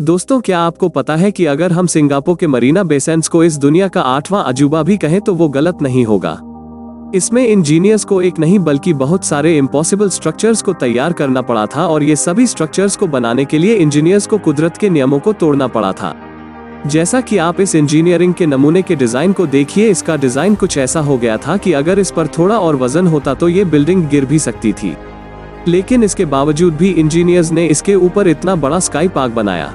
दोस्तों, क्या आपको पता है कि अगर हम सिंगापुर के मरीना बे सैंड्स को इस दुनिया का 8वां अजूबा भी कहें तो वो गलत नहीं होगा। इसमें इंजीनियर्स को एक नहीं बल्कि बहुत सारे इम्पॉसिबल स्ट्रक्चर्स को तैयार करना पड़ा था और ये सभी स्ट्रक्चर्स को बनाने के लिए इंजीनियर्स को कुदरत के नियमों को तोड़ना पड़ा था। जैसा कि आप इस इंजीनियरिंग के नमूने के डिजाइन को देखिए, इसका डिजाइन कुछ ऐसा हो गया था कि अगर इस पर थोड़ा और वजन होता तो ये बिल्डिंग गिर भी सकती थी। लेकिन इसके बावजूद भी इंजीनियर्स ने इसके ऊपर इतना बड़ा स्काई पार्क बनाया।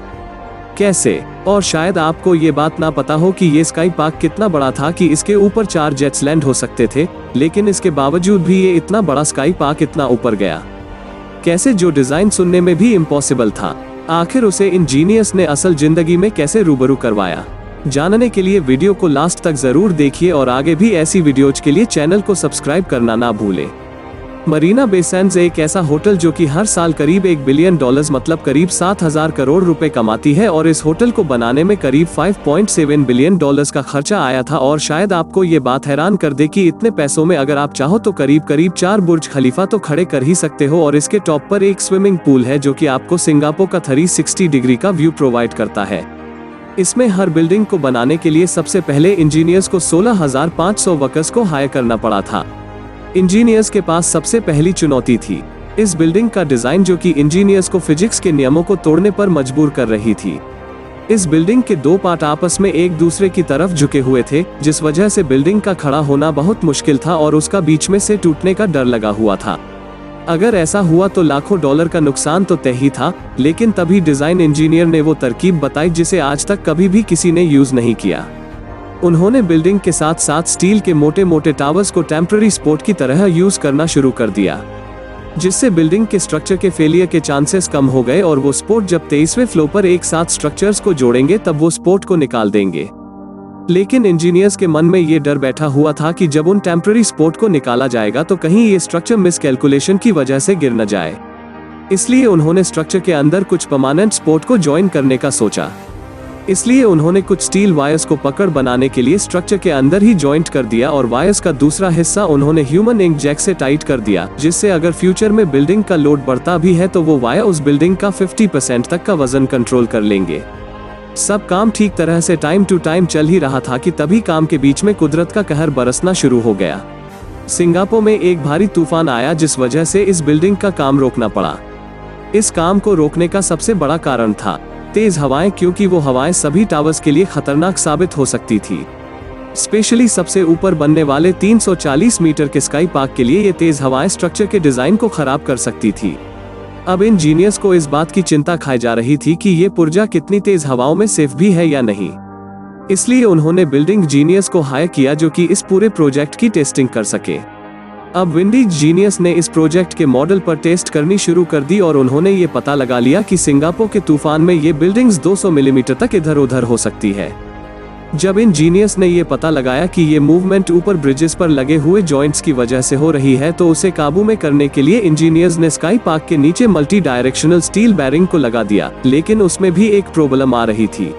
कैसे? और शायद आपको ये बात ना पता हो कि ये स्काई पार्क कितना बड़ा था कि इसके ऊपर 4 जेट्स लैंड हो सकते थे, लेकिन इसके बावजूद भी ये इतना बड़ा स्काई पार्क इतना ऊपर गया कैसे, जो डिजाइन सुनने में भी इम्पॉसिबल था। आखिर उसे इंजीनियर्स ने असल जिंदगी में कैसे रूबरू करवाया? जानने के लिए वीडियो को लास्ट तक जरूर देखिए और आगे भी ऐसी वीडियोज के लिए चैनल को सब्सक्राइब करना ना भूलें। मरीना बे सैंड्स एक ऐसा होटल जो कि हर साल करीब $1 बिलियन मतलब करीब 7,000 करोड़ रुपए कमाती है, और इस होटल को बनाने में करीब $5.7 बिलियन का खर्चा आया था। और शायद आपको ये बात हैरान कर दे कि इतने पैसों में अगर आप चाहो तो करीब 4 बुर्ज खलीफा तो खड़े कर ही सकते हो, और इसके टॉप पर एक स्विमिंग पूल है जो कि आपको सिंगापुर का 360 डिग्री का व्यू प्रोवाइड करता है। इसमें हर बिल्डिंग को बनाने के लिए सबसे पहले इंजीनियर्स को 16,500 वर्कर्स को हायर करना पड़ा था। इंजीनियर्स के पास सबसे पहली चुनौती थी इस बिल्डिंग का डिजाइन, जो कि इंजीनियर्स को फिजिक्स के नियमों को तोड़ने पर मजबूर कर रही थी। इस बिल्डिंग के 2 पार्ट आपस में एक दूसरे की तरफ झुके हुए थे, जिस वजह से बिल्डिंग का खड़ा होना बहुत मुश्किल था और उसका बीच में से टूटने का डर लगा हुआ था। अगर ऐसा हुआ तो लाखों डॉलर का नुकसान तो तय ही था। लेकिन तभी डिजाइन इंजीनियर ने वो तरकीब बताई जिसे आज तक कभी भी किसी ने यूज नहीं किया। उन्होंने बिल्डिंग के साथ साथ स्टील के मोटे मोटे टावर्स को टेम्पररी सपोर्ट की तरह यूज करना शुरू कर दिया, जिससे बिल्डिंग के स्ट्रक्चर के फेलियर के चांसेस कम हो गए, और वो सपोर्ट जब 23वें फ्लोर पर एक साथ स्ट्रक्चर्स को जोड़ेंगे तब वो सपोर्ट को निकाल देंगे। लेकिन इंजीनियर्स के मन में ये डर बैठा हुआ था कि जब उन टेम्पररी सपोर्ट को निकाला जाएगा तो कहीं ये स्ट्रक्चर मिसकैलकुलेशन की वजह से गिर न जाए। इसलिए उन्होंने स्ट्रक्चर के अंदर कुछ परमानेंट सपोर्ट को ज्वाइन करने का सोचा। इसलिए उन्होंने कुछ स्टील वायर्स को पकड़ बनाने के लिए स्ट्रक्चर के अंदर ही जॉइंट कर दिया, और वायर्स का दूसरा हिस्सा उन्होंने ह्यूमन इंक जैक से टाइट कर दिया, जिससे अगर फ्यूचर में बिल्डिंग का लोड बढ़ता भी है तो वो वायर उस बिल्डिंग का 50% तक का वजन कंट्रोल कर लेंगे। सब काम ठीक तरह से टाइम टू टाइम चल ही रहा था कि तभी काम के बीच में कुदरत का कहर बरसना शुरू हो गया। सिंगापुर में एक भारी तूफान आया, जिस वजह से इस बिल्डिंग का काम रोकना पड़ा। इस काम को रोकने का सबसे बड़ा कारण था तेज हवाएं, क्योंकि वो हवाएं सभी टावर्स के लिए खतरनाक साबित हो सकती थी। स्पेशली सबसे ऊपर बनने वाले 340 मीटर के स्काई पार्क के लिए ये तेज हवाएं स्ट्रक्चर के डिजाइन को खराब कर सकती थी। अब इंजीनियर्स को इस बात की चिंता खाई जा रही थी कि ये पुर्जा कितनी तेज हवाओं में सेफ भी है या नहीं। इसलिए उन्होंने बिल्डिंग जीनियस को हायर किया जो कि इस पूरे प्रोजेक्ट की टेस्टिंग कर सके। अब विंडीज जीनियस ने इस प्रोजेक्ट के मॉडल पर टेस्ट करनी शुरू कर दी, और उन्होंने ये पता लगा लिया कि सिंगापुर के तूफान में ये बिल्डिंग्स 200 मिलीमीटर तक इधर उधर हो सकती है। जब इंजीनियर्स ने ये पता लगाया कि ये मूवमेंट ऊपर ब्रिजेस पर लगे हुए जॉइंट्स की वजह से हो रही है, तो उसे काबू में करने के लिए इंजीनियर्स ने स्काई पार्क के नीचे मल्टी डायरेक्शनल स्टील बैरिंग को लगा दिया। लेकिन उसमें भी एक प्रॉब्लम आ रही थी।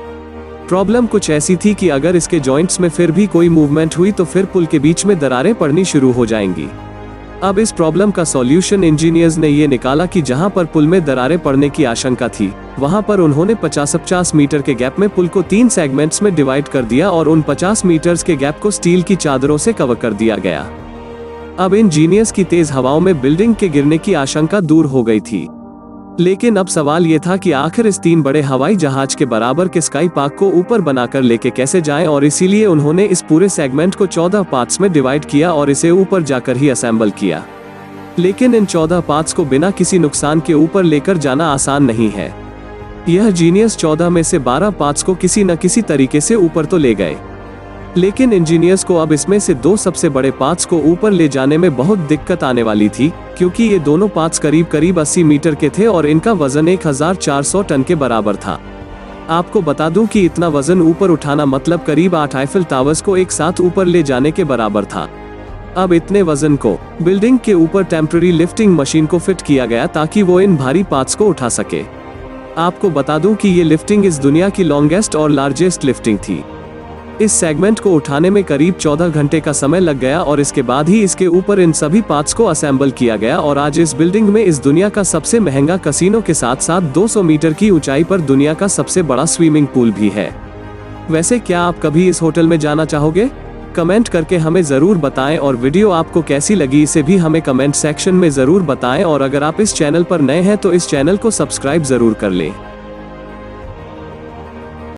प्रॉब्लम कुछ ऐसी थी कि अगर इसके जॉइंट्स में फिर भी कोई मूवमेंट हुई तो फिर पुल के बीच में दरारें पड़नी शुरू हो जाएंगी। अब इस प्रॉब्लम का सॉल्यूशन इंजीनियर्स ने ये निकाला कि जहां पर पुल में दरारें पड़ने की आशंका थी, वहां पर उन्होंने 50-50 मीटर के गैप में पुल को 3 सेगमेंट्स में डिवाइड कर दिया, और उन 50 मीटर्स के गैप को स्टील की चादरों से कवर कर दिया गया। अब इंजीनियर्स की तेज हवाओं में बिल्डिंग के गिरने की आशंका दूर हो गई थी। लेकिन अब सवाल ये था कि आखिर इस 3 बड़े हवाई जहाज के बराबर के स्काई पार्क को ऊपर बनाकर लेके कैसे जाएं, और इसीलिए उन्होंने इस पूरे सेगमेंट को 14 पार्ट्स में डिवाइड किया और इसे ऊपर जाकर ही असेंबल किया। लेकिन इन 14 पार्ट्स को बिना किसी नुकसान के ऊपर लेकर जाना आसान नहीं है। यह जीनियस 14 में से 12 पार्ट्स को किसी न किसी तरीके से ऊपर तो ले गए, लेकिन इंजीनियर्स को अब इसमें से 2 सबसे बड़े पार्ट्स को ऊपर ले जाने में बहुत दिक्कत आने वाली थी, क्योंकि ये दोनों पार्ट्स करीब 80 मीटर के थे और इनका वजन 1400 टन के बराबर था। आपको बता दूं कि इतना वजन ऊपर उठाना मतलब करीब 8 आईफिल टावर्स को एक साथ ऊपर ले जाने के बराबर था। अब इतने वजन को बिल्डिंग के ऊपर टेम्पररी लिफ्टिंग मशीन को फिट किया गया ताकि वो इन भारी पार्ट्स को उठा सके। आपको बता दूं कि ये लिफ्टिंग इस दुनिया की लॉन्गेस्ट और लार्जेस्ट लिफ्टिंग थी। इस सेगमेंट को उठाने में करीब 14 घंटे का समय लग गया और इसके बाद ही इसके ऊपर इन सभी पार्ट्स को असेंबल किया गया और आज इस बिल्डिंग में इस दुनिया का सबसे महंगा कसिनो के साथ साथ 200 मीटर की ऊंचाई पर दुनिया का सबसे बड़ा स्विमिंग पूल भी है। वैसे क्या आप कभी इस होटल में जाना चाहोगे? कमेंट करके हमें ज़रूर बताएं और वीडियो आपको कैसी लगी इसे भी हमें कमेंट सेक्शन में ज़रूर बताएं और अगर आप इस चैनल पर नए हैं तो इस चैनल को सब्सक्राइब ज़रूर कर लें।